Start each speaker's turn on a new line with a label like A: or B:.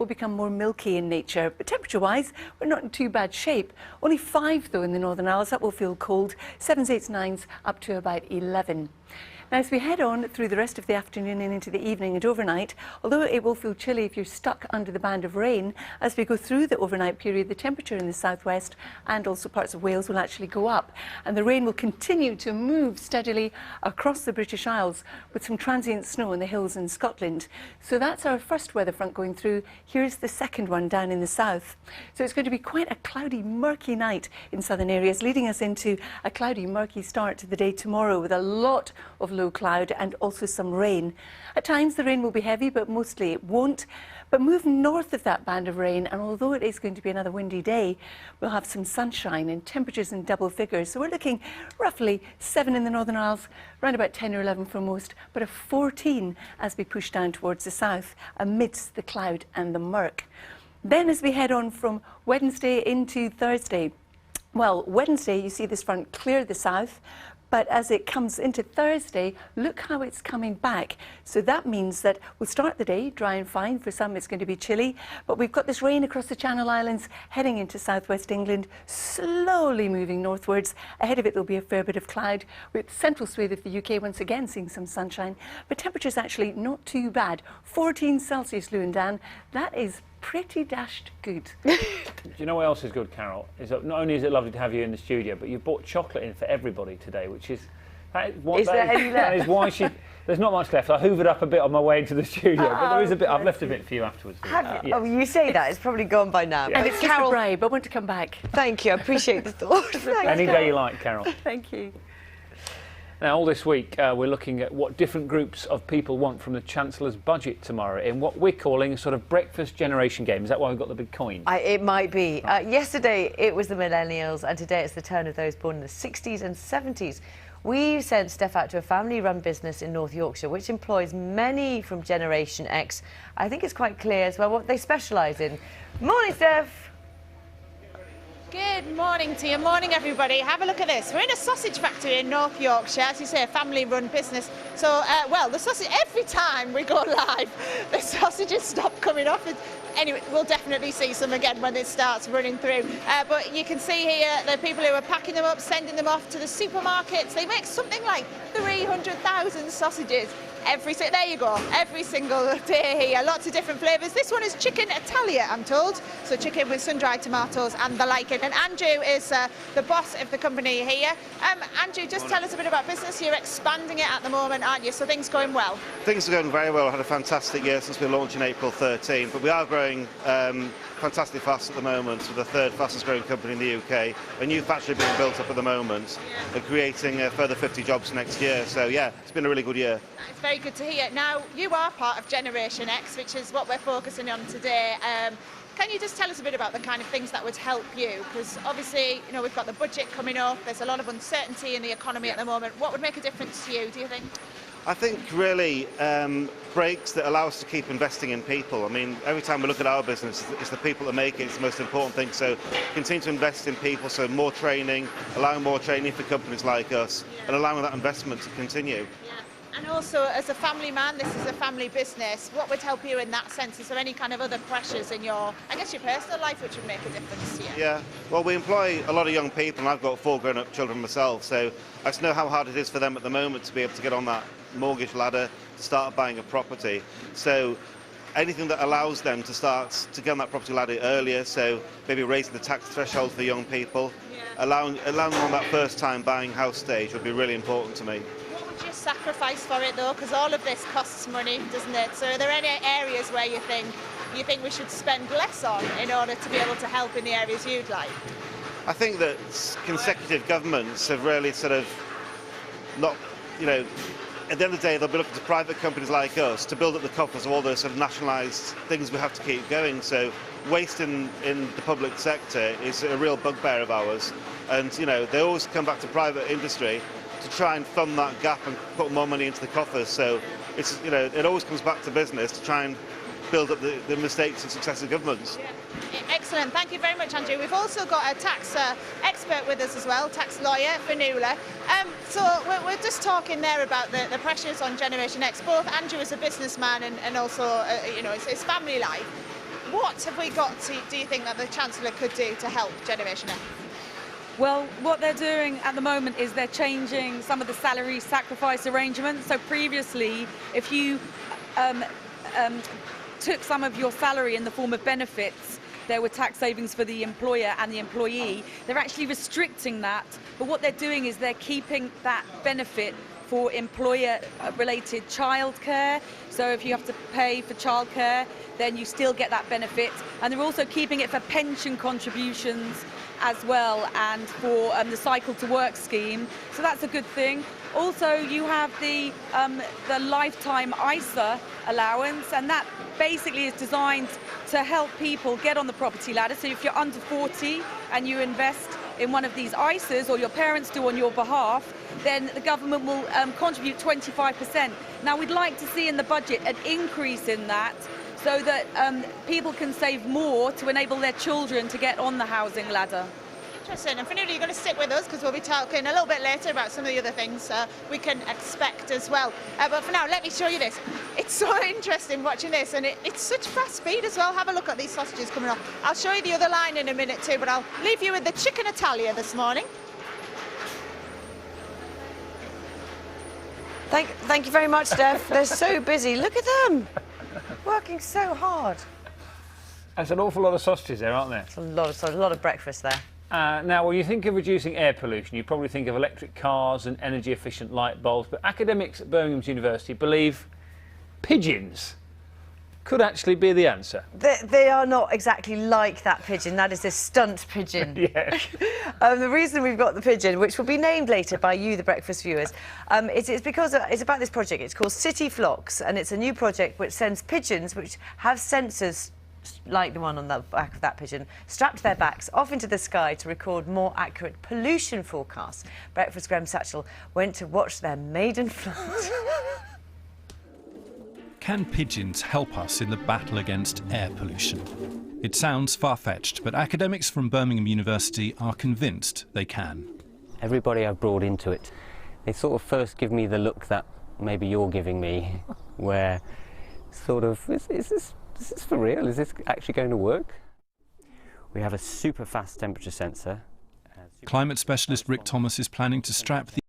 A: will become more milky in nature. But temperature-wise, we're not in too bad shape. Only 5, though, in the Northern Isles. That will feel cold. 7s, 8s, 9s, up to about 11. Now, as we head on through the rest of the afternoon and into the evening and overnight, although it will feel chilly if you're stuck under the band of rain, as we go through the overnight period, the temperature in the southwest and also parts of Wales will actually go up. And the rain will continue to move steadily across the British Isles with some transient snow in the hills in Scotland. So that's our first weather front going through. Here's the second one down in the south. So it's going to be quite a cloudy, murky night in southern areas, leading us into a cloudy, murky start to the day tomorrow with a lot of low cloud and also some rain. At times the rain will be heavy, but mostly it won't. But moving north of that band of rain, and although it is going to be another windy day, we'll have some sunshine and temperatures in double figures. So we're looking roughly 7 in the Northern Isles, around about 10 or 11 for most, but a 14 as we push down towards the south amidst the cloud and the murk. Then as we head on from Wednesday into Thursday, well, Wednesday you see this front clear the south, but as it comes into Thursday, look how it's coming back. So that means that we'll start the day dry and fine. For some, it's going to be chilly. But we've got this rain across the Channel Islands heading into southwest England, slowly moving northwards. Ahead of it, there'll be a fair bit of cloud, with central swathe of the UK once again seeing some sunshine. But temperatures actually not too bad. 14 Celsius, Lou and Dan. That is pretty dashed good.
B: Do you know what else is good, Carol? Is that not only is it lovely to have you in the studio, but you've brought chocolate in for everybody today, which is...
A: Is there any left?
B: That is why there's not much left. I hoovered up a bit on my way into the studio, but there is a bit. I've left a bit for you afterwards.
C: Have you? Oh, you say that. It's probably gone by now.
A: Yeah. And it's Carol. Just a bribe. I want to come back.
C: Thank you. I appreciate the thought.
B: Any day you like, Carol.
A: Thank you.
B: Now, all this week, we're looking at what different groups of people want from the Chancellor's budget tomorrow in what we're calling a sort of breakfast generation game. Is that why we've got the big coin?
C: It might be. Yesterday, it was the millennials, and today it's the turn of those born in the 60s and 70s. We sent Steph out to a family-run business in North Yorkshire, which employs many from Generation X. I think it's quite clear as well what they specialise in. Morning, Steph.
D: Good morning to you. Morning, everybody. Have a look at this. We're in a sausage factory in North Yorkshire, as you say, a family-run business. So, well, the sausage, every time we go live, the sausages stop coming off. Anyway, we'll definitely see some again when it starts running through. But you can see here the people who are packing them up, sending them off to the supermarkets. They make something like 300,000 sausages there you go, every single day here. Lots of different flavours. This one is chicken Italia, I'm told. So chicken with sun-dried tomatoes and the like. And Andrew is the boss of the company here. Andrew, just tell us a bit about business. You're expanding it at the moment, aren't you? So things going well?
E: Things are going very well. I've had a fantastic year since we launched in April 13, but we are growing fantastically fast at the moment. We're the third fastest growing company in the UK. A new factory being built up at the moment. We're creating a further 50 jobs next year. So yeah, it's been a really good year.
D: It's very good to hear. Now, you are part of Generation X, which is what we're focusing on today. Can you just tell us a bit about the kind of things that would help you? Because obviously, you know, we've got the budget coming up. There's a lot of uncertainty in the economy at the moment. What would make a difference to you, do you think?
E: I think really breaks that allow us to keep investing in people. I mean, every time we look at our business, it's the people that make it. It's the most important thing. So continue to invest in people, so more training, allowing more training for companies like us, and allowing that investment to continue.
D: Yeah. And also, as a family man, this is a family business. What would help you in that sense? Is there any kind of other pressures in your, I guess, your personal life which would make a difference to you?
E: Yeah, well, we employ a lot of young people, and I've got 4 grown-up children myself, so I just know how hard it is for them at the moment to be able to get on that mortgage ladder, to start buying a property. So anything that allows them to start to get on that property ladder earlier, so maybe raising the tax threshold for young people, allowing them on that first time buying house stage would be really important to me.
D: What would you sacrifice for it though? Because all of this costs money, doesn't it? So are there any areas where you think we should spend less on in order to be able to help in the areas you'd like?
E: I think that consecutive governments have really sort of not, you know, at the end of the day, they'll be looking to private companies like us to build up the coffers of all those sort of nationalised things we have to keep going. So waste in the public sector is a real bugbear of ours. And, you know, they always come back to private industry to try and fund that gap and put more money into the coffers. So it's, you know, it always comes back to business to try and build up the mistakes of successive governments.
D: Yeah. Excellent. Thank you very much, Andrew. We've also got a tax expert with us as well, tax lawyer for Nula. So we're just talking there about the pressures on Generation X. Both Andrew is a businessman and also, you know, his family life. what have we got to, do you think that the Chancellor could do to help Generation F?
F: Well, what they're doing at the moment is they're changing some of the salary sacrifice arrangements. So previously, if you took some of your salary in the form of benefits, there were tax savings for the employer and the employee. They're actually restricting that, but what they're doing is they're keeping that benefit for employer-related childcare. So if you have to pay for childcare, then you still get that benefit. And they're also keeping it for pension contributions as well, and for the cycle to work scheme. So that's a good thing. Also, you have the lifetime Eisler allowance, and that basically is designed to help people get on the property ladder. So if you're under 40 and you invest in one of these ISAs, or your parents do on your behalf, then the government will contribute 25%. Now, we'd like to see in the budget an increase in that, so that people can save more to enable their children to get on the housing ladder.
D: Interesting. And Fionnuala, you're going to stick with us because we'll be talking a little bit later about some of the other things we can expect as well. But for now, let me show you this. It's so interesting watching this, and it's such fast speed as well. Have a look at these sausages coming off. I'll show you the other line in a minute too, but I'll leave you with the chicken Italia this morning.
C: Thank you very much, Steph. They're so busy. Look at them. Working so hard.
B: That's an awful lot of sausages there, aren't there?
C: It's a lot of breakfast there.
B: Now, when you think of reducing air pollution, you probably think of electric cars and energy-efficient light bulbs, but academics at Birmingham's University believe pigeons could actually be the answer.
C: They are not exactly like that pigeon. That is a stunt pigeon.
B: Yeah.
C: The reason we've got the pigeon, which will be named later by you, the breakfast viewers, it's because it's about this project. It's called City Flocks, and it's a new project which sends pigeons, which have sensors like the one on the back of that pigeon, strapped to their backs off into the sky to record more accurate pollution forecasts. Breakfast Graham Satchell went to watch their maiden flight.
G: Can pigeons help us in the battle against air pollution? It sounds far-fetched, but academics from Birmingham University are convinced they can.
H: Everybody I've brought into it, they sort of first give me the look that maybe you're giving me, where sort of, is this for real? Is this actually going to work? We have a super fast temperature sensor.
G: Climate specialist Rick Thomas is planning to strap the